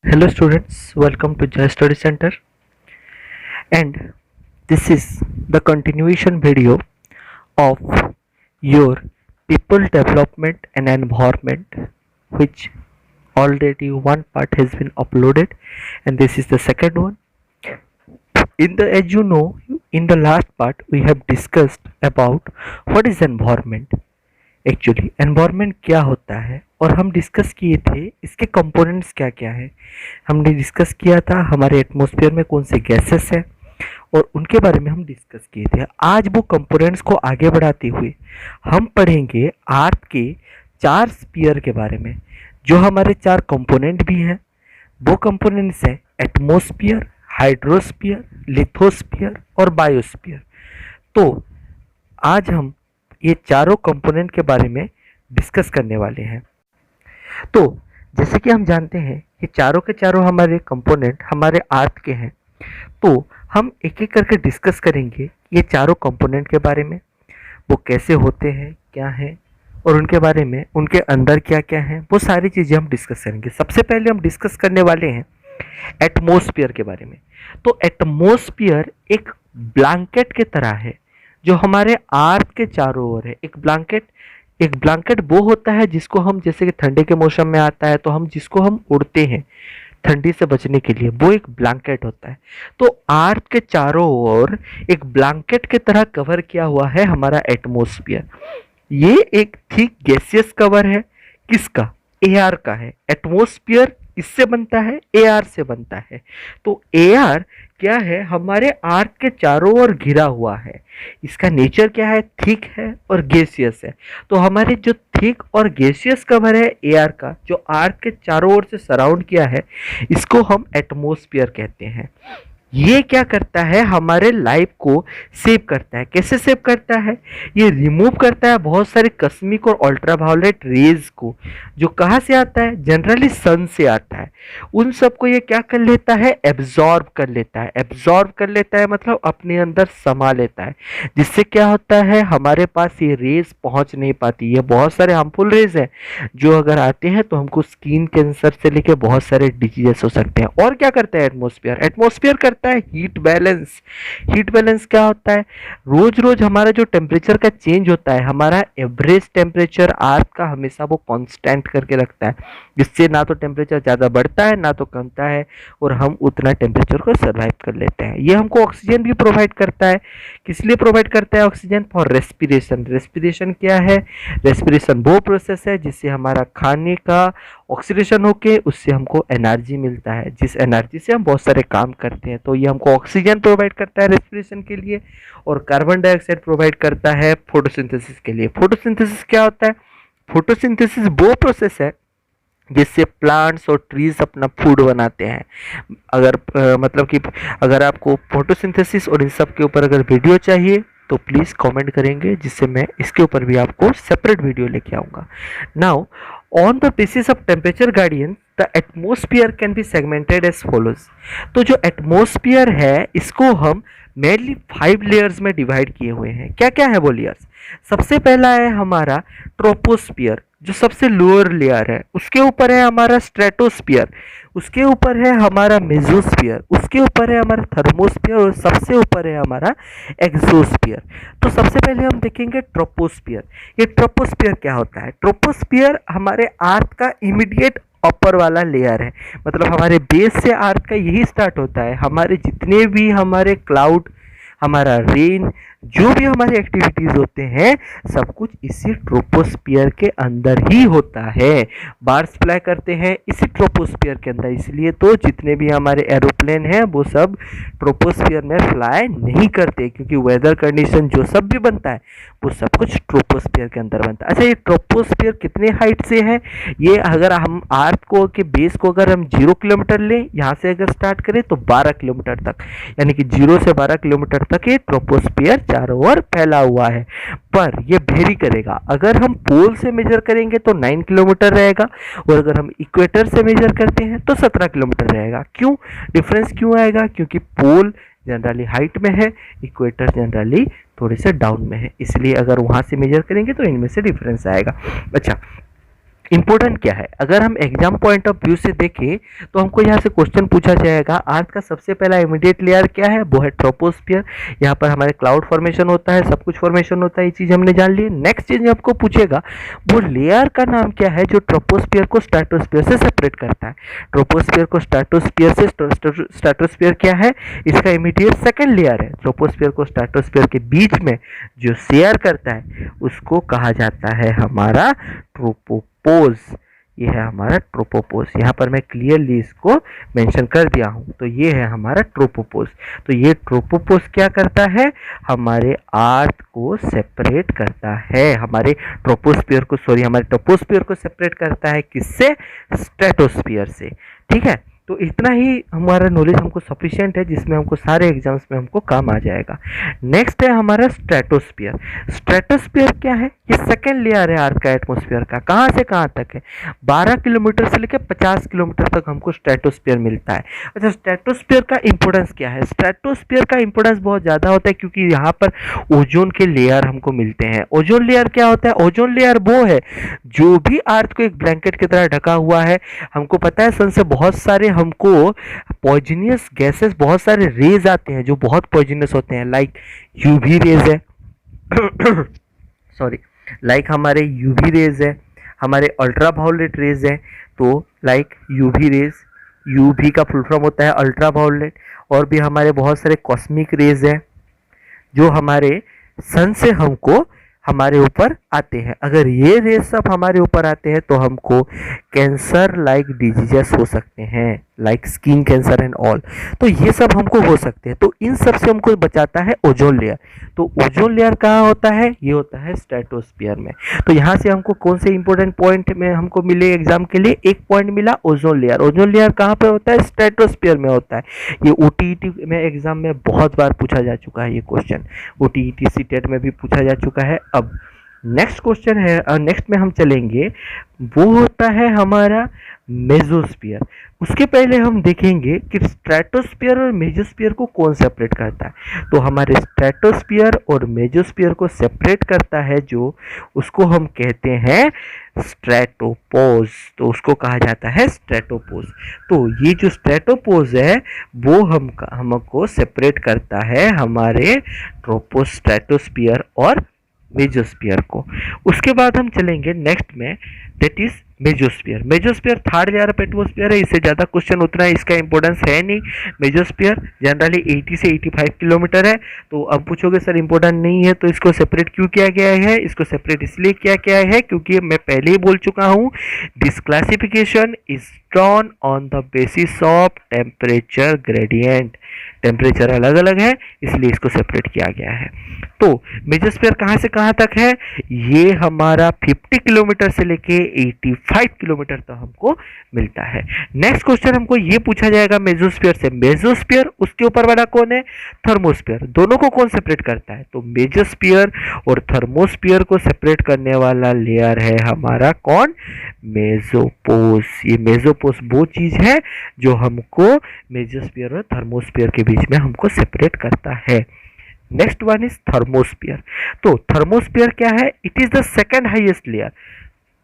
Hello students, welcome to Jai Study Center, and this is the continuation video of your people development and environment, which already one part has been uploaded and this is the second one. As you know, in the last part we have discussed about what is environment. Actually environment क्या होता है और हम discuss किए थे इसके components क्या क्या है। हमने डिस्कस किया था हमारे एटमॉस्फेयर में कौन से गैसेस हैं और उनके बारे में हम डिस्कस किए थे। आज वो कंपोनेंट्स को आगे बढ़ाते हुए हम पढ़ेंगे अर्थ के 4 स्फीयर के बारे में। जो हमारे 4 कंपोनेंट भी हैं वो कंपोनेंट्स हैं एटमॉस्फेयर, हाइड्रोस्फीयर, लिथोस्फीयर और बायोस्फीयर। तो आज हम ये चारों कंपोनेंट के बारे में डिस्कस करने वाले हैं। तो जैसे कि हम जानते हैं ये चारों के चारों हमारे कंपोनेंट हमारे अर्थ के हैं, तो हम एक एक करके डिस्कस करेंगे ये चारों कंपोनेंट के बारे में, वो कैसे होते हैं, क्या हैं और उनके बारे में, उनके अंदर क्या क्या है, वो सारी चीज़ें हम डिस्कस करेंगे। सबसे पहले हम डिस्कस करने वाले हैं एटमॉस्फेयर के बारे में। तो एटमॉस्फेयर एक ब्लैंकेट के तरह है जो हमारे अर्थ के चारों ओर है। एक ब्लैंकेट वो होता है जिसको हम, जैसे कि ठंडे के मौसम में आता है तो हम जिसको हम उड़ते हैं ठंडी से बचने के लिए, वो एक ब्लैंकेट होता है। तो अर्थ के चारों ओर एक ब्लैंकेट की तरह कवर किया हुआ है हमारा एटमॉस्फेयर। ये एक थिक गैसियस कवर है। किसका? एयर का है। एटमॉस्फेयर इससे बनता है, एयर से बनता है। तो एयर क्या है? हमारे अर्थ के चारों ओर घिरा हुआ है। इसका नेचर क्या है? थिक है और गैसियस है। तो हमारे जो थिक और गैसियस कवर है एयर का, जो अर्थ के चारों ओर से सराउंड किया है, इसको हम एटमॉस्फेयर कहते हैं। ये क्या करता है? हमारे लाइफ को सेव करता है। कैसे सेव करता है? ये रिमूव करता है बहुत सारे कस्मिक और अल्ट्रावायलेट रेज को, जो कहाँ से आता है? जनरली सन से आता है। उन सबको ये क्या कर लेता है? एब्जॉर्ब कर लेता है। एब्जॉर्ब कर लेता है मतलब अपने अंदर समा लेता है, जिससे क्या होता है? हमारे पास ये रेज पहुंच नहीं पाती। ये बहुत सारे हार्मफुल रेज हैं जो अगर आते हैं तो हमको स्किन कैंसर से लेके बहुत सारे डिजीजेस हो सकते हैं। और क्या करता है एटमॉस्फेयर? एटमॉस्फेयर करता है हीट बैलेंस। हीट बैलेंस क्या होता है? रोज रोज हमारा जो टेम्परेचर का चेंज होता है, हमारा एवरेज टेम्परेचर अर्थ का हमेशा वो कांस्टेंट करके रखता है, जिससे ना तो टेम्परेचर ज़्यादा बढ़ता है ना तो कमता है, और हम उतना टेम्परेचर को सर्वाइव कर लेते हैं। ये हमको ऑक्सीजन भी प्रोवाइड करता है। किस लिए प्रोवाइड करता है ऑक्सीजन? For respiration. रेस्पिरेशन क्या है? रेस्पिरेशन वो प्रोसेस है जिससे हमारा खाने का ऑक्सीडेशन होके उससे हमको एनर्जी मिलता है, जिस एनर्जी से हम बहुत सारे काम करते हैं। तो ये हमको ऑक्सीजन प्रोवाइड करता है रेस्पिरेशन के लिए, और कार्बन डाइऑक्साइड प्रोवाइड करता है फोटोसिंथेसिस के लिए। फोटोसिंथेसिस क्या होता है? फोटोसिंथेसिस वो प्रोसेस है जिससे प्लांट्स और ट्रीज अपना फूड बनाते हैं। मतलब कि अगर आपको फोटोसिंथेसिस और इन सब के ऊपर अगर वीडियो चाहिए तो प्लीज़ कमेंट करेंगे, जिससे मैं इसके ऊपर भी आपको सेपरेट वीडियो लेके आऊँगा। Now on the basis of temperature gradient the atmosphere can be segmented as follows. तो जो एटमॉस्फेयर है इसको हम मेनली 5 लेयर्स में डिवाइड किए हुए हैं। क्या क्या है वो लेयर्स? सबसे पहला है हमारा ट्रोपोस्फियर, जो सबसे लोअर लेयर है। उसके ऊपर है हमारा स्ट्रेटोस्फियर, उसके ऊपर है हमारा मेसोस्फियर, उसके ऊपर है हमारा थर्मोस्फियर, और सबसे ऊपर है हमारा एक्सोस्फियर। तो सबसे पहले हम देखेंगे ट्रोपोस्फियर। ये ट्रोपोस्फियर क्या होता है? ट्रोपोस्फियर हमारे अर्थ का इमीडिएट अपर वाला लेयर है। मतलब हमारे बेस से अर्थ का यही स्टार्ट होता है। हमारे जितने भी हमारे क्लाउड, हमारा रेन, जो भी हमारे एक्टिविटीज होते हैं, सब कुछ इसी ट्रोपोस्फियर के अंदर ही होता है। बार्स फ्लाई करते हैं इसी ट्रोपोस्फियर के अंदर, इसलिए तो जितने भी हमारे एरोप्लेन हैं वो सब ट्रोपोस्फियर में फ्लाई नहीं करते, क्योंकि वेदर कंडीशन जो सब भी बनता है वो सब कुछ ट्रोपोस्फियर के अंदर बनता है। अच्छा, ये ट्रोपोस्फियर कितने हाइट से है? ये अगर हम अर्थ को के बेस को अगर हम 0 किलोमीटर लें, यहाँ से अगर स्टार्ट करें तो 12 किलोमीटर तक, यानी कि 0 से 12 किलोमीटर तक ये ट्रोपोस्फियर चारों ओर फैला हुआ है। पर ये वेरी करेगा। अगर हम पोल से मेजर करेंगे तो 9 किलोमीटर रहेगा, और अगर हम इक्वेटर से मेजर करते हैं तो 17 किलोमीटर रहेगा। क्यों डिफरेंस क्यों आएगा? क्योंकि पोल जनरली हाइट में है, इक्वेटर जनरली थोड़े से डाउन में है, इसलिए अगर वहां से मेजर करेंगे तो इनमें से डिफरेंस आएगा। अच्छा, इम्पोर्टेंट क्या है। अगर हम एग्जाम पॉइंट ऑफ व्यू से देखें तो हमको यहाँ से क्वेश्चन पूछा जाएगा अर्थ का सबसे पहला इमीडिएट लेयर क्या है, वो है ट्रोपोस्फियर। यहाँ पर हमारे क्लाउड फॉर्मेशन होता है, सब कुछ फॉर्मेशन होता है, ये चीज हमने जान ली। नेक्स्ट चीज आपको पूछेगा वो लेयर का नाम क्या है जो ट्रोपोस्फियर को स्ट्रेटोस्फियर से सेपरेट करता है। ट्रोपोस्फियर को स्ट्रेटोस्फियर से, स्ट्रेटोस्फियर क्या है, इसका इमीडिएट सेकेंड लेयर है। ट्रोपोस्फियर को स्ट्रेटोस्फियर के बीच में जो शेयर करता है उसको कहा जाता है हमारा ट्रोपोपोज। ये है हमारा ट्रोपोपोज। यहाँ पर मैं क्लियरली इसको मेंशन कर दिया हूँ, तो ये है हमारा ट्रोपोपोज। तो ये ट्रोपोपोज क्या करता है, हमारे अर्थ को सेपरेट करता है, हमारे ट्रोपोस्फियर को, सॉरी हमारे ट्रोपोस्फियर को सेपरेट करता है किससे, स्ट्रेटोस्फियर से। ठीक है, तो इतना ही हमारा नॉलेज हमको सफिशिएंट है जिसमें हमको सारे एग्जाम्स में हमको काम आ जाएगा। नेक्स्ट है हमारा स्ट्रेटोस्फियर। स्ट्रेटोस्फियर क्या है, ये सेकेंड लेयर है अर्थ का एटमॉस्फेयर का। कहाँ से कहाँ तक है, 12 किलोमीटर से लेकर 50 किलोमीटर तक हमको स्ट्रेटोस्फियर मिलता है। अच्छा, स्ट्रेटोस्फियर का इंपोर्टेंस क्या है, स्ट्रेटोस्फियर का इंपोर्टेंस बहुत ज़्यादा होता है क्योंकि यहाँ पर ओजोन के लेयर हमको मिलते हैं। ओजोन लेयर क्या होता है, ओजोन लेयर वो है जो भी अर्थ को एक ब्लैंकेट की तरह ढका हुआ है। हमको पता है सन से बहुत सारे हमको पॉइजनियस गैसेस, बहुत सारे रेज आते हैं जो बहुत पॉइजनस होते हैं, लाइक यूवी रेज है सॉरी लाइक हमारे यूवी रेज है, हमारे अल्ट्रा वायोलेट रेज है। तो लाइक यूवी रेज, यूवी का फुल फॉर्म होता है अल्ट्रा वायोलेट, और भी हमारे बहुत सारे कॉस्मिक रेज है जो हमारे सन से हमको हमारे ऊपर आते हैं। अगर ये रेज सब हमारे ऊपर आते हैं तो हमको कैंसर लाइक डिजीजेस हो सकते हैं, like skin cancer and all. तो ये सब हमको हो सकते हैं, तो इन सब से हमको बचाता है ओजोन लेयर। तो ओजोन लेयर कहाँ होता है, ये होता है स्ट्रेटोस्फियर में। तो यहाँ से हमको कौन से इंपॉर्टेंट पॉइंट में हमको मिले एग्जाम के लिए, एक पॉइंट मिला ओजोन लेयर। ओजोन लेयर कहाँ पे होता है, स्ट्रेटोस्फियर में होता है। ये ओटीईटी में एग्जाम में बहुत बार पूछा जा चुका है ये क्वेश्चन, ओटीईटी सीटेट में भी पूछा जा चुका है। अब नेक्स्ट क्वेश्चन है, नेक्स्ट में हम चलेंगे, वो होता है हमारा मेसोस्फियर। उसके पहले हम देखेंगे कि स्ट्रेटोस्फियर और मेसोस्फियर को कौन सेपरेट करता है। तो हमारे स्ट्रेटोस्फियर और मेसोस्फियर को सेपरेट करता है जो, उसको हम कहते हैं स्ट्रेटोपोज। तो उसको कहा जाता है स्ट्रेटोपोज। तो ये जो स्ट्रेटोपोज है वो हमको सेपरेट करता है हमारे ट्रोपोस्ट्रेटोस्फियर और मेसोस्फियर को। उसके बाद हम चलेंगे नेक्स्ट में, that is mesosphere. Mesosphere third layer of atmosphere है, इससे ज़्यादा क्वेश्चन उतना इसका इंपॉर्टेंस है नहीं। मेसोस्फियर जनरली 80 से 85 किलोमीटर है। तो अब पूछोगे सर इंपॉर्टेंट नहीं है तो इसको सेपरेट क्यों किया गया है, इसको सेपरेट इसलिए किया गया है क्योंकि मैं पहले ही बोल चुका हूँ, this classification is drawn on the basis of temperature gradient. Temperature अलग अलग है इसलिए इसको सेपरेट किया गया है। तो मेसोस्फियर कहाँ से कहाँ तक है, ये हमारा 50 किलोमीटर से लेके 85 किलोमीटर तक हमको मिलता है। नेक्स्ट क्वेश्चन हमको ये पूछा जाएगा मेसोस्फियर से, मेसोस्फियर उसके ऊपर वाला कौन है, थर्मोस्फियर। दोनों को कौन सेपरेट करता है, तो मेसोस्फियर और थर्मोस्फियर को सेपरेट करने वाला लेयर है हमारा कौन, मेसोपोज। ये मेसोपोज वो चीज है जो हमको मेसोस्फियर और थर्मोस्फियर के बीच में हमको सेपरेट करता है। Next one is thermosphere. तो थर्मोस्फियर क्या है, it is the second highest layer.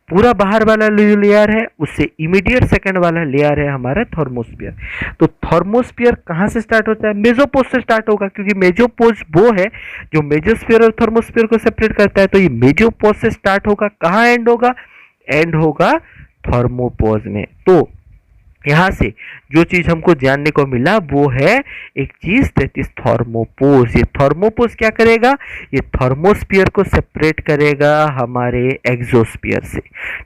पूरा बाहर वाला लेयर है उससे इमीडिएट सेकंड वाला लेयर है हमारा थर्मोस्फियर। तो थर्मोस्फियर कहाँ से स्टार्ट होता है, मेसोपोज से स्टार्ट होगा क्योंकि मेसोपोज वो है जो मेसोस्फियर और थर्मोस्फियर को सेपरेट करता है। तो ये मेसोपोज से स्टार्ट होगा, कहाँ एंड होगा, एंड होगा थर्मोपोज में। तो यहाँ से जो चीज हमको जानने को मिला वो है एक चीज, दैट इज थर्मोपोज। ये थर्मोपोज क्या करेगा, ये थर्मोस्फियर को सेपरेट करेगा हमारे एक्सोस्फियर से।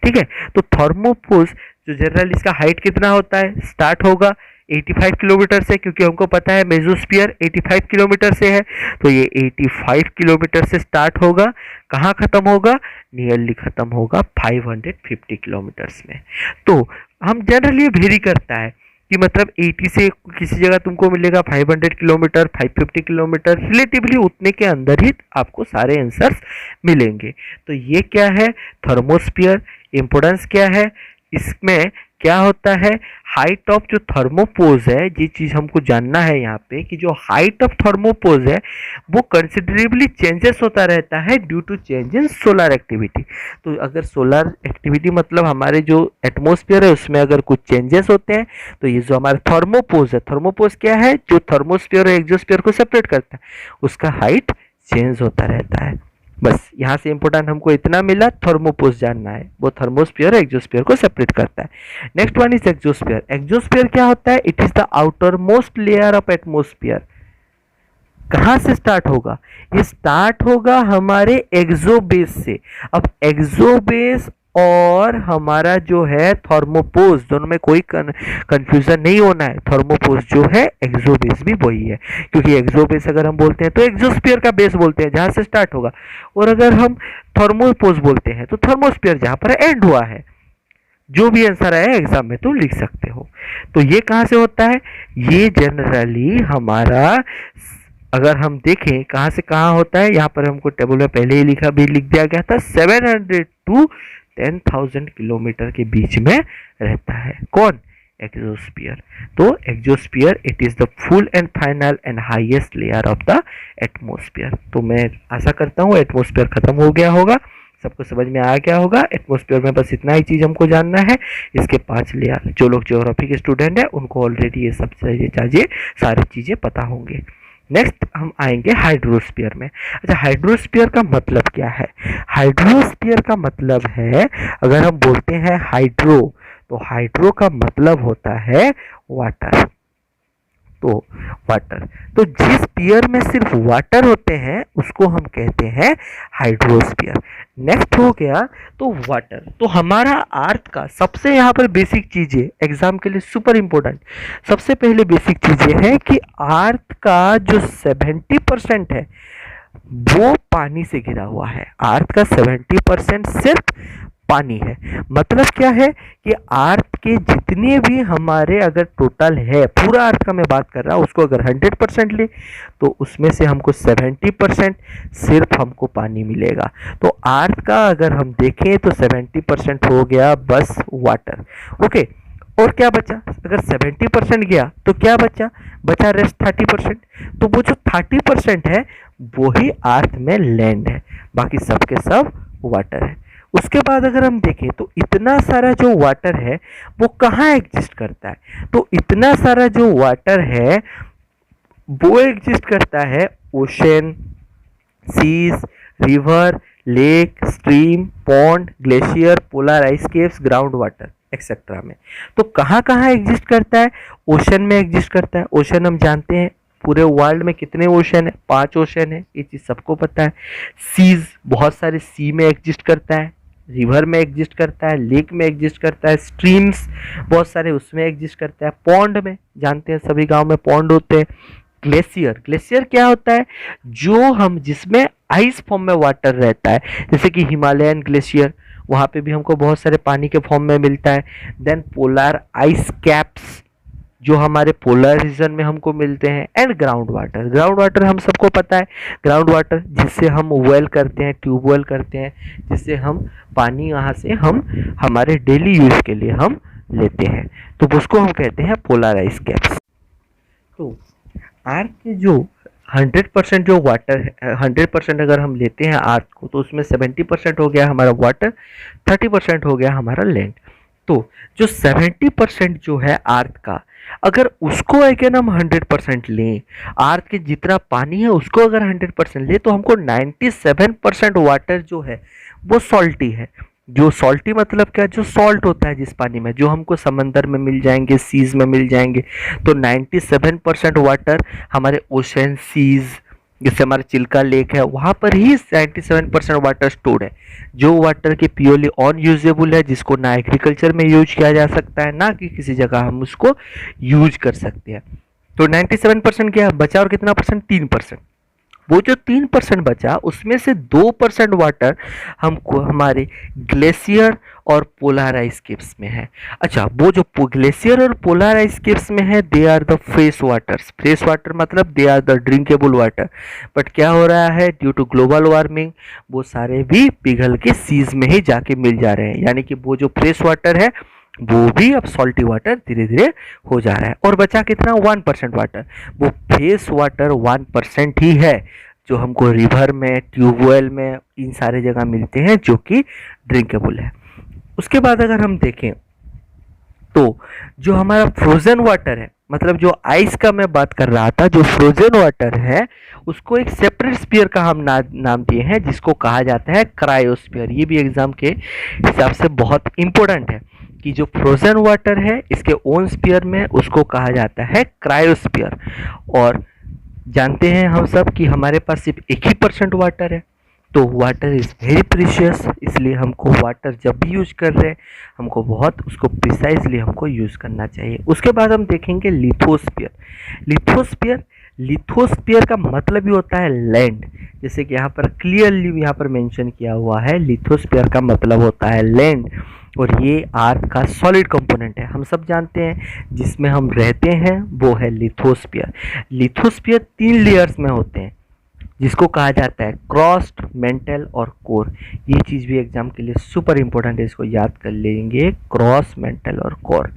ठीक है, तो थर्मोपोज जो जनरल इसका हाइट कितना होता है, स्टार्ट होगा 85 किलोमीटर से, क्योंकि हमको पता है मेसोस्फियर 85 किलोमीटर से है। तो ये 85 किलोमीटर से स्टार्ट होगा, कहाँ खत्म होगा, नियरली खत्म होगा 550 किलोमीटर्स में। तो हम जनरली वेरी करता है कि मतलब 80 से किसी जगह तुमको मिलेगा 500 किलोमीटर, 550 किलोमीटर, रिलेटिवली उतने के अंदर ही आपको सारे आंसर्स मिलेंगे। तो ये क्या है थर्मोस्फियर, इंपोर्टेंस क्या है, इसमें क्या होता है, हाइट ऑफ जो थर्मोपोज है, ये चीज हमको जानना है यहाँ पे कि जो हाइट ऑफ थर्मोपोज है वो कंसिडरेबली चेंजेस होता रहता है due to change in solar activity. तो अगर सोलर एक्टिविटी मतलब हमारे जो एटमॉस्फेयर है उसमें अगर कुछ चेंजेस होते हैं तो ये जो हमारा थर्मोपोज है, थर्मोपोज क्या है, जो थर्मोस्फीयर और एक्सोस्फीयर को सेपरेट करता है, उसका हाइट चेंज होता रहता है। बस यहाँ से इंपोर्टेंट हमको इतना मिला, थर्मोपोज जानना है, वो थर्मोस्फीयर और एक्सोस्फीयर को सेपरेट करता है। Next one is exosphere. Exosphere क्या होता है, it is the outer most layer of atmosphere. कहां से स्टार्ट होगा, ये स्टार्ट होगा हमारे एक्सोबेस से। अब एक्सोबेस और हमारा जो है थर्मोपोज, दोनों में कोई कंफ्यूजन नहीं होना है, थर्मोपोज जो है एक्सोबेस भी वही है, क्योंकि एक्सोबेस अगर हम बोलते हैं तो एक्सोस्फीयर का बेस बोलते हैं जहां से स्टार्ट होगा, और अगर हम थर्मोपोज बोलते हैं तो थर्मोस्फीयर जहां पर एंड हुआ है। जो भी आंसर आया एग्जाम में तुम लिख सकते हो। तो ये कहां से होता है, ये जनरली हमारा अगर हम देखें कहां से कहां होता है, यहाँ पर हमको टेबल में पहले ही लिख दिया गया था, 700 टू 10,000 किलोमीटर के बीच में रहता है। कौन, एक्सोस्फीयर। तो exosphere it is the full and final and highest layer of the atmosphere. तो मैं आशा करता हूँ एटमॉस्फेयर खत्म हो गया होगा, सबको समझ में आ गया होगा। एटमॉस्फेयर में बस इतना ही चीज हमको जानना है, इसके 5 लेयर। जो लोग ज्योग्राफी के स्टूडेंट हैं उनको ऑलरेडी ये सब सारी चीजें पता होंगे। नेक्स्ट हम आएंगे हाइड्रोस्फीयर में। अच्छा, हाइड्रोस्फीयर का मतलब क्या है, हाइड्रोस्फीयर का मतलब है, अगर हम बोलते हैं हाइड्रो, तो हाइड्रो का मतलब होता है वाटर। तो वाटर, तो जिस स्फीयर में सिर्फ वाटर होते हैं उसको हम कहते हैं हाइड्रोस्फीयर। नेक्स्ट हो गया तो वाटर। तो हमारा अर्थ का सबसे यहाँ पर बेसिक चीजें एग्जाम के लिए सुपर इंपॉर्टेंट, सबसे पहले बेसिक चीजें है कि अर्थ का जो 70% है वो पानी से घिरा हुआ है। अर्थ का 70% सिर्फ पानी है। मतलब क्या है कि अर्थ के जितने भी हमारे अगर टोटल है, पूरा अर्थ का मैं बात कर रहा हूं, उसको अगर 100% ले तो उसमें से हमको 70% सिर्फ हमको पानी मिलेगा। तो अर्थ का अगर हम देखें तो 70% हो गया बस वाटर। ओके, और क्या बचा, अगर 70% गया तो क्या बचा, बचा रेस्ट 30%। तो वो जो 30% है वही अर्थ में लैंड है, बाकी सब के सब वाटर है। उसके बाद अगर हम देखें तो इतना सारा जो वाटर है वो कहाँ एग्जिस्ट करता है, तो इतना सारा जो वाटर है वो एग्जिस्ट करता है ocean, seas, river, lake, stream, pond, glacier, polar ice caves, ground water etcetera में। तो कहाँ कहाँ एग्जिस्ट करता है, ओशन में एग्जिस्ट करता है। ओशन हम जानते हैं पूरे वर्ल्ड में कितने ओशन है, 5 ओशन है, ये चीज सबको पता है। सीज, बहुत सारे सी में एग्जिस्ट करता है, रिवर में एग्जिस्ट करता है, लेक में एग्जिस्ट करता है, स्ट्रीम्स बहुत सारे उसमें एग्जिस्ट करता है, पॉन्ड में जानते हैं सभी गांव में पॉन्ड होते हैं। ग्लेशियर, ग्लेशियर क्या होता है, जो हम जिसमें आइस फॉर्म में वाटर रहता है, जैसे कि हिमालयन ग्लेशियर, वहां पे भी हमको बहुत सारे पानी के फॉर्म में मिलता है। देन पोलर आइस कैप्स जो हमारे पोलर रीजन में हमको मिलते हैं। And ground water, ground water हम सबको पता है, ग्राउंड वाटर जिससे हम वेल करते हैं, ट्यूब वेल करते हैं, जिससे हम पानी वहाँ से हम हमारे डेली यूज के लिए हम लेते हैं, तो उसको हम कहते हैं पोलर आइस कैप्स। तो अर्थ के जो 100% जो वाटर है, 100% अगर हम लेते हैं अर्थ को, तो उसमें 70% हो गया हमारा वाटर, 30% हो गया हमारा लैंड। तो जो 70% जो है अर्थ का, अगर उसको अगर हम 100% लें, अर्थ के जितना पानी है उसको अगर 100% ले, तो हमको 97% वाटर जो है वो सॉल्टी है। जो सॉल्टी मतलब क्या, जो सॉल्ट होता है जिस पानी में, जो हमको समंदर में मिल जाएंगे, सीज में मिल जाएंगे। तो 97% वाटर हमारे ओशन, सीज, जैसे हमारे चिल्का लेक है, वहां पर ही 97% वाटर स्टोर्ड है, जो वाटर के प्योरली ऑन यूजेबल है, जिसको ना एग्रीकल्चर में यूज किया जा सकता है, ना कि किसी जगह हम उसको यूज कर सकते हैं। तो 97% क्या बचा, और कितना परसेंट, 3%। वो जो 3% बचा उसमें से 2% वाटर हमको हमारे ग्लेशियर और पोलर आइस केप्स में है। अच्छा, वो जो ग्लेशियर और पोलर आइस केप्स में है, they are the fresh waters. Fresh water मतलब they are the drinkable water. But क्या हो रहा है, ड्यू टू ग्लोबल वार्मिंग वो सारे भी पिघल के सीज में ही जाके मिल जा रहे हैं, यानी कि वो जो फ्रेश वाटर है वो भी अब सॉल्टी वाटर धीरे धीरे हो जा रहा है। और बचा कितना 1% वाटर, वो फेस वाटर 1% ही है जो हमको रिवर में, ट्यूबवेल में, इन सारे जगह मिलते हैं जो कि ड्रिंकेबल है। उसके बाद अगर हम देखें तो जो हमारा फ्रोजन वाटर है, मतलब जो आइस का मैं बात कर रहा था, जो फ्रोजन वाटर है उसको एक सेपरेट स्पीयर का हम नाम दिए हैं जिसको कहा जाता है क्रायोस्फीयर। ये भी एग्जाम के हिसाब से बहुत इंपॉर्टेंट है कि जो फ्रोजन वाटर है इसके ओन स्पीयर में उसको कहा जाता है क्रायोस्फीयर। और जानते हैं हम सब कि हमारे पास सिर्फ 1% वाटर है, तो वाटर इज़ वेरी प्रीशियस, इसलिए हमको वाटर जब भी यूज कर रहे हैं हमको बहुत उसको प्रिसाइजली हमको यूज करना चाहिए। उसके बाद हम देखेंगे लिथोस्फीयर। लिथोस्फीयर लिथोस्फीयर का मतलब ही होता है लैंड, जैसे कि यहाँ पर क्लियरली यहाँ पर मेंशन किया हुआ है, लिथोस्फीयर का मतलब होता है लैंड। और ये अर्थ का सॉलिड कंपोनेंट है, हम सब जानते हैं, जिसमें हम रहते हैं वो है लिथोस्फीयर। लिथोस्फीयर 3 लेयर्स में होते हैं जिसको कहा जाता है क्रस्ट, मेंटल और कोर। ये चीज़ भी एग्जाम के लिए सुपर इंपॉर्टेंट है, इसको याद कर लेंगे, क्रॉस, मेंटल और कोर।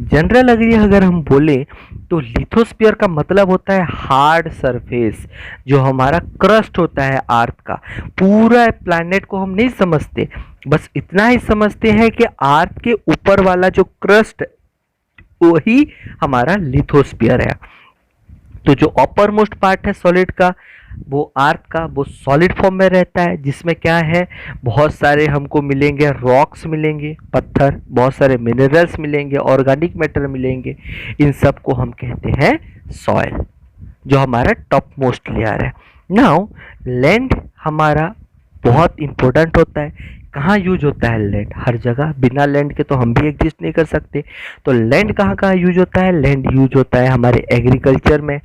जनरल अगर हम बोले तो लिथोस्फीयर का मतलब होता है हार्ड सरफेस, जो हमारा क्रस्ट होता है अर्थ का। पूरा प्लैनेट को हम नहीं समझते, बस इतना ही समझते हैं कि अर्थ के ऊपर वाला जो क्रस्ट वही हमारा लिथोस्फीयर है। तो जो अपर मोस्ट पार्ट है सॉलिड का, वो अर्थ का, वो सॉलिड फॉर्म में रहता है, जिसमें क्या है, बहुत सारे हमको मिलेंगे रॉक्स मिलेंगे, पत्थर, बहुत सारे मिनरल्स मिलेंगे, ऑर्गेनिक मैटर मिलेंगे। इन सब को हम कहते हैं सॉइल, जो हमारा टॉप मोस्ट लेयर है। नाउ लैंड हमारा बहुत इंपॉर्टेंट होता है। कहाँ यूज होता है लैंड? हर जगह, बिना लैंड के तो हम भी एग्जिस्ट नहीं कर सकते। तो लैंड कहाँ कहाँ यूज होता है? लैंड यूज होता है हमारे एग्रीकल्चर में,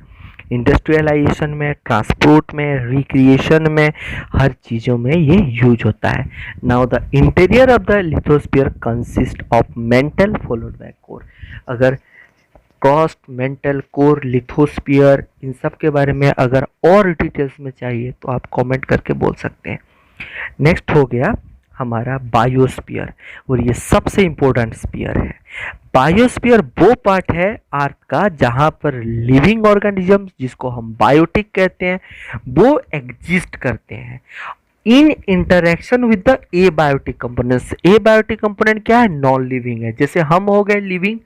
इंडस्ट्रियलाइजेशन में, ट्रांसपोर्ट में, रिक्रिएशन में, हर चीज़ों में ये यूज होता है। Now the interior of the lithosphere consist of mental followed by core. अगर क्रस्ट, मेंटल, कोर, लिथोस्फीयर, इन सब के बारे में अगर और डिटेल्स में चाहिए तो आप कमेंट करके बोल सकते हैं। नेक्स्ट हो गया हमारा बायोस्फीयर, और ये सबसे इंपॉर्टेंट स्फीयर है। बायोस्फीयर वो पार्ट है अर्थ का जहां पर लिविंग ऑर्गेनिजम्स, जिसको हम बायोटिक कहते हैं, वो एग्जिस्ट करते हैं in interaction with the abiotic components. Abiotic component क्या है? नॉन लिविंग है। जैसे हम हो गए लिविंग,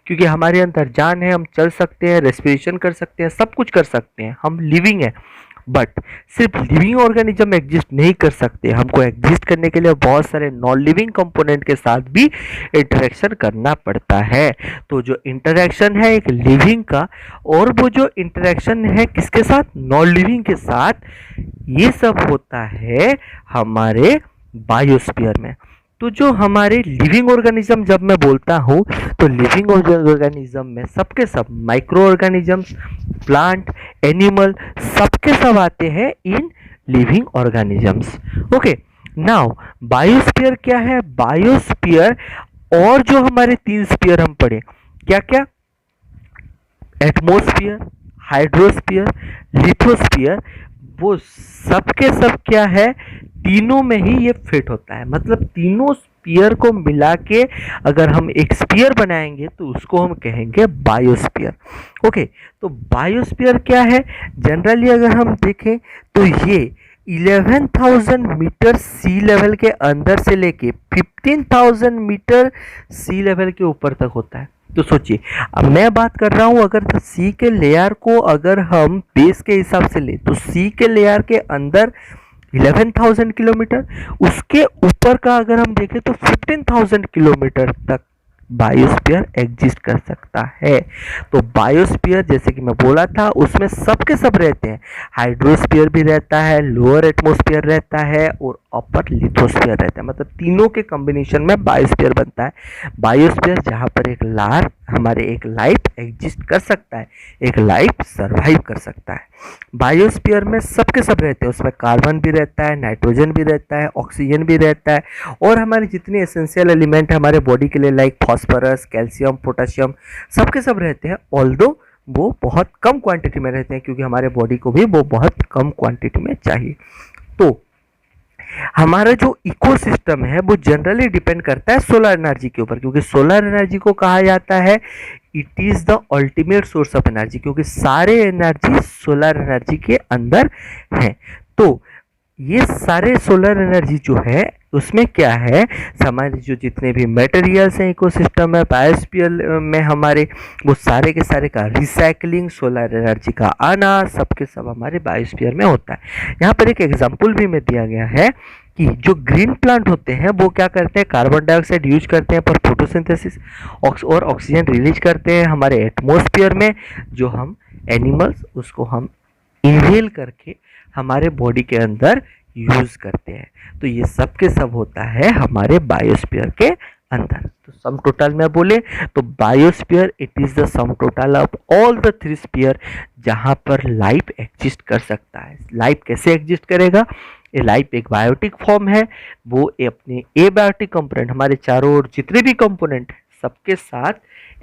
क्योंकि हमारे अंदर जान है, हम चल सकते हैं, रेस्पिरेशन कर सकते हैं, सब कुछ कर सकते हैं, हम लिविंग है। बट सिर्फ लिविंग ऑर्गेनिज्म एग्जिस्ट नहीं कर सकते, हमको एग्जिस्ट करने के लिए बहुत सारे नॉन लिविंग कंपोनेंट के साथ भी इंटरेक्शन करना पड़ता है। तो जो इंटरेक्शन है एक लिविंग का, और वो जो इंटरेक्शन है किसके साथ? नॉन लिविंग के साथ, ये सब होता है हमारे बायोस्फीयर में। तो जो हमारे लिविंग ऑर्गेनिज्म, जब मैं बोलता हूँ तो लिविंग ऑर्गेनिज्म में सबके सब, माइक्रो ऑर्गेनिजम्स, प्लांट, एनिमल, सबके सब आते हैं in living organisms. Okay, now biosphere क्या है? बायोस्फीयर और जो हमारे 3 स्फीयर हम पढ़े, क्या क्या? एटमोस्फियर, हाइड्रोस्फीयर, लिथोस्फीयर, वो सब के सब क्या है, तीनों में ही ये फिट होता है। मतलब तीनों स्पीयर को मिला के अगर हम एक स्पीयर बनाएंगे तो उसको हम कहेंगे बायोस्फीयर। ओके, तो बायोस्फीयर क्या है? जनरली अगर हम देखें तो ये 11,000 मीटर सी लेवल के अंदर से लेके 15,000 मीटर सी लेवल के ऊपर तक होता है। तो सोचिए, अब मैं बात कर रहा हूं, अगर सी के लेयर को अगर हम बेस के हिसाब से ले तो सी के लेयर के अंदर 11,000 किलोमीटर, उसके ऊपर का अगर हम देखें तो 15,000 किलोमीटर तक बायोस्फीयर एग्जिस्ट कर सकता है। तो बायोस्फीयर, जैसे कि मैं बोला था, उसमें सबके सब रहते हैं। हाइड्रोस्फीयर भी रहता है, लोअर एटमॉस्फेयर रहता है और अपर लिथोस्फीयर रहता है। मतलब तीनों के कॉम्बिनेशन में बायोस्फीयर बनता है। बायोस्फीयर जहाँ पर एक लाइफ एग्जिस्ट कर सकता है, एक लाइफ सर्वाइव कर सकता है। बायोस्फीयर में सबके सब रहते हैं, उसमें कार्बन भी रहता है, नाइट्रोजन भी रहता है, ऑक्सीजन भी रहता है, और हमारे जितने एसेंशियल एलिमेंट है हमारे बॉडी के लिए, लाइक फॉस्फोरस, कैल्शियम, पोटेशियम, सबके सब रहते हैं। ऑल्दो वो बहुत कम क्वांटिटी में रहते हैं, क्योंकि हमारे बॉडी को भी वो बहुत कम क्वांटिटी में चाहिए। तो हमारा जो इकोसिस्टम है वो जनरली डिपेंड करता है सोलर एनर्जी के ऊपर, क्योंकि सोलर एनर्जी को कहा जाता है it is the ultimate source of energy, क्योंकि सारे एनर्जी सोलर एनर्जी के अंदर है। तो ये सारे सोलर एनर्जी जो है उसमें क्या है, हमारे जो जितने भी मटेरियल्स हैं इकोसिस्टम में, बायोस्फीयर में हमारे, वो सारे के सारे का रिसाइकलिंग, सोलर एनर्जी का आना, सब के सब हमारे बायोस्फीयर में होता है। यहाँ पर एक एग्जांपल भी में दिया गया है कि जो ग्रीन प्लांट होते हैं वो क्या करते हैं, कार्बन डाइऑक्साइड यूज करते हैं फॉर फोटोसिंथेसिस और ऑक्सीजन रिलीज करते हैं हमारे एटमॉस्फेयर में, जो हम एनिमल्स उसको हम इनहेल करके हमारे बॉडी के अंदर यूज करते हैं। तो ये सब के सब होता है हमारे बायोस्फीयर के अंदर। तो सम टोटल में बोले तो biosphere it is the sum total of all the three sphere जहां पर लाइफ एग्जिस्ट कर सकता है। लाइफ कैसे एग्जिस्ट करेगा, ये लाइफ एक बायोटिक फॉर्म है, वो अपने एबायोटिक कंपोनेंट, हमारे चारों ओर जितने भी कंपोनेंट सबके साथ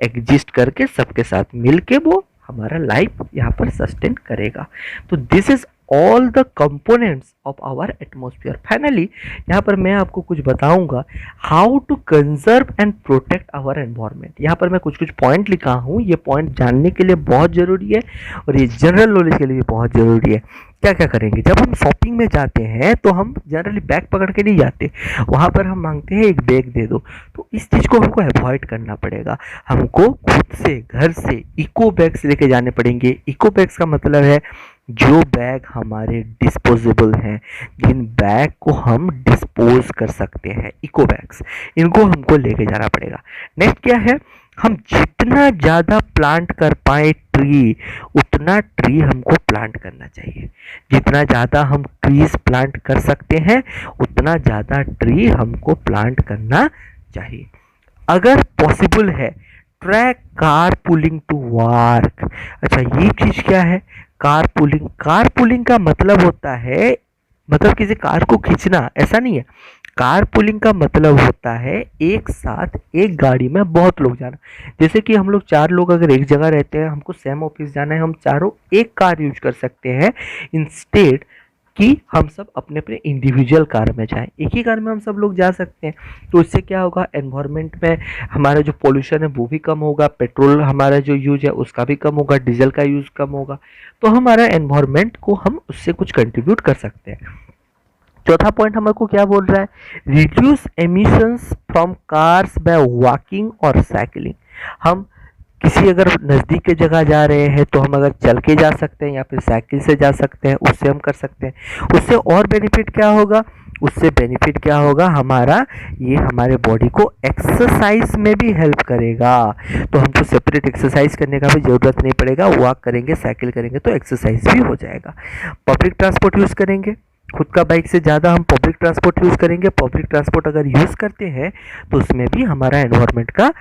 एग्जिस्ट करके, सबके साथ मिलके वो हमारा लाइफ यहाँ पर सस्टेन करेगा। तो this is all the components of our atmosphere. Finally यहाँ पर मैं आपको कुछ बताऊंगा how to conserve and protect our environment. यहाँ पर मैं कुछ कुछ पॉइंट लिखा हूँ, ये पॉइंट जानने के लिए बहुत ज़रूरी है और ये जनरल नॉलेज के लिए भी बहुत ज़रूरी है। क्या क्या करेंगे, जब हम शॉपिंग में जाते हैं तो हम जनरली बैग पकड़ के नहीं जाते, वहाँ पर हम मांगते हैं एक बैग दे दो। तो इस चीज़ को हमको अवॉइड करना पड़ेगा, हमको खुद से घर से इको बैग्स लेके जाने पड़ेंगे। इको बैग्स का मतलब है जो बैग हमारे डिस्पोजेबल हैं, जिन बैग को हम डिस्पोज कर सकते हैं, इको बैग्स, इनको हमको लेके जाना पड़ेगा। नेक्स्ट क्या है, हम जितना ज़्यादा प्लांट कर पाए ट्री, उतना ट्री हमको प्लांट करना चाहिए। जितना ज़्यादा हम ट्रीज प्लांट कर सकते हैं उतना ज़्यादा ट्री हमको प्लांट करना चाहिए। अगर पॉसिबल है track car pulling to work. अच्छा, ये चीज़ क्या है, कार पुलिंग। कार पुलिंग का मतलब होता है, मतलब किसी कार को खींचना, ऐसा नहीं है। कार पुलिंग का मतलब होता है एक साथ एक गाड़ी में बहुत लोग जाना। जैसे कि हम लोग 4 लोग अगर एक जगह रहते हैं, हमको सेम ऑफिस जाना है, हम चारों एक कार यूज कर सकते हैं इंस्टेड कि हम सब अपने अपने इंडिविजुअल कार में जाएं। एक ही कार में हम सब लोग जा सकते हैं। तो इससे क्या होगा, एनवायरनमेंट में हमारा जो पोल्यूशन है वो भी कम होगा, पेट्रोल हमारा जो यूज है उसका भी कम होगा, डीजल का यूज कम होगा। तो हमारा एनवायरनमेंट को हम उससे कुछ कंट्रीब्यूट कर सकते हैं। चौथा पॉइंट हमको क्या बोल रहा है, reduce emissions from cars by walking और साइकिलिंग। हम किसी अगर नज़दीक के जगह जा रहे हैं तो हम अगर चल के जा सकते हैं या फिर साइकिल से जा सकते हैं, उससे हम कर सकते हैं। उससे और बेनिफिट क्या होगा, उससे बेनिफिट क्या होगा हमारा, ये हमारे बॉडी को एक्सरसाइज में भी हेल्प करेगा। तो हमको सेपरेट एक्सरसाइज करने का भी ज़रूरत नहीं पड़ेगा, वॉक करेंगे, साइकिल करेंगे तो एक्सरसाइज भी हो जाएगा। पब्लिक ट्रांसपोर्ट यूज़ करेंगे, खुद का बाइक से ज़्यादा हम पब्लिक ट्रांसपोर्ट यूज़ करेंगे। पब्लिक ट्रांसपोर्ट अगर यूज़ करते हैं तो उसमें भी हमारा एनवायरनमेंट का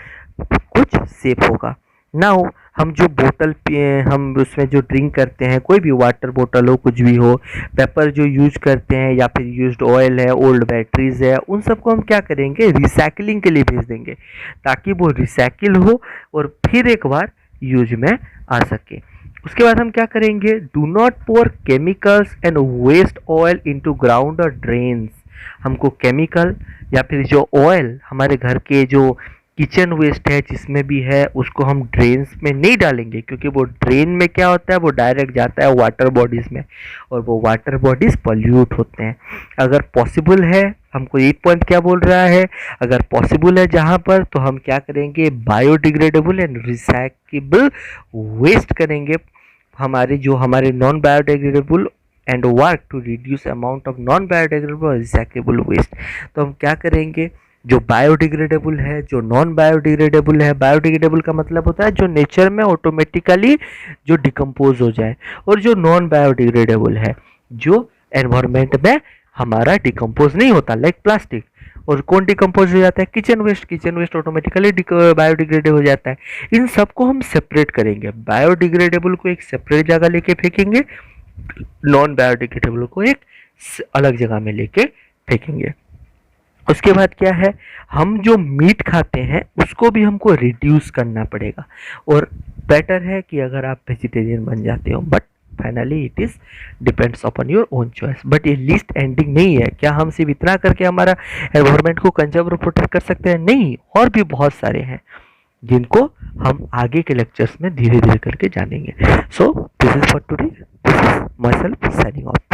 कुछ सेफ होगा। नाउ हम जो बोतल हम उसमें जो ड्रिंक करते हैं, कोई भी वाटर बोतल हो, कुछ भी हो, पेपर जो यूज करते हैं या फिर यूज्ड ऑयल है, ओल्ड बैटरीज है, उन सबको हम क्या करेंगे, रिसाइकलिंग के लिए भेज देंगे ताकि वो रिसाइकिल हो और फिर एक बार यूज में आ सके। उसके बाद हम क्या करेंगे, do not pour chemicals and waste oil into ground और ड्रेन्स। हमको केमिकल या फिर जो ऑयल हमारे घर के जो किचन वेस्ट है जिसमें भी है उसको हम ड्रेन्स में नहीं डालेंगे, क्योंकि वो ड्रेन में क्या होता है, वो डायरेक्ट जाता है वाटर बॉडीज़ में और वो वाटर बॉडीज़ पॉल्यूट होते हैं। अगर पॉसिबल है, हमको 8 पॉइंट क्या बोल रहा है, अगर पॉसिबल है जहाँ पर, तो हम क्या करेंगे, बायोडिग्रेडेबल एंड रिसाइकेबल वेस्ट करेंगे। हमारे non biodegradable and work to reduce amount of non biodegradable और रिसाइकेबल वेस्ट। तो हम क्या करेंगे, जो बायोडिग्रेडेबल है, जो नॉन बायोडिग्रेडेबल है, बायोडिग्रेडेबल का मतलब होता है जो नेचर में ऑटोमेटिकली जो डिकम्पोज हो जाए, और जो नॉन बायोडिग्रेडेबल है जो एनवायरनमेंट में हमारा डिकम्पोज नहीं होता, लाइक प्लास्टिक। और कौन डिकम्पोज हो जाता है, kitchen waste. Kitchen waste automatically biodegradable हो जाता है। इन सबको हम सेपरेट करेंगे, बायोडिग्रेडेबल को एक सेपरेट जगह लेके फेंकेंगे, नॉन बायोडिग्रेडेबल को एक अलग जगह में लेके फेंकेंगे। उसके बाद क्या है, हम जो मीट खाते हैं उसको भी हमको रिड्यूस करना पड़ेगा। और बेटर है कि अगर आप वेजिटेरियन बन जाते हो, but finally it is depends upon your own choice. But ये लिस्ट एंडिंग नहीं है। क्या हम सिर्फ इतना करके हमारा एनवायरमेंट को कंजर्व और प्रोटेक्ट कर सकते हैं? नहीं, और भी बहुत सारे हैं जिनको हम आगे के लेक्चर्स में धीरे धीरे करके जानेंगे। So this is for today, this is my self signing off.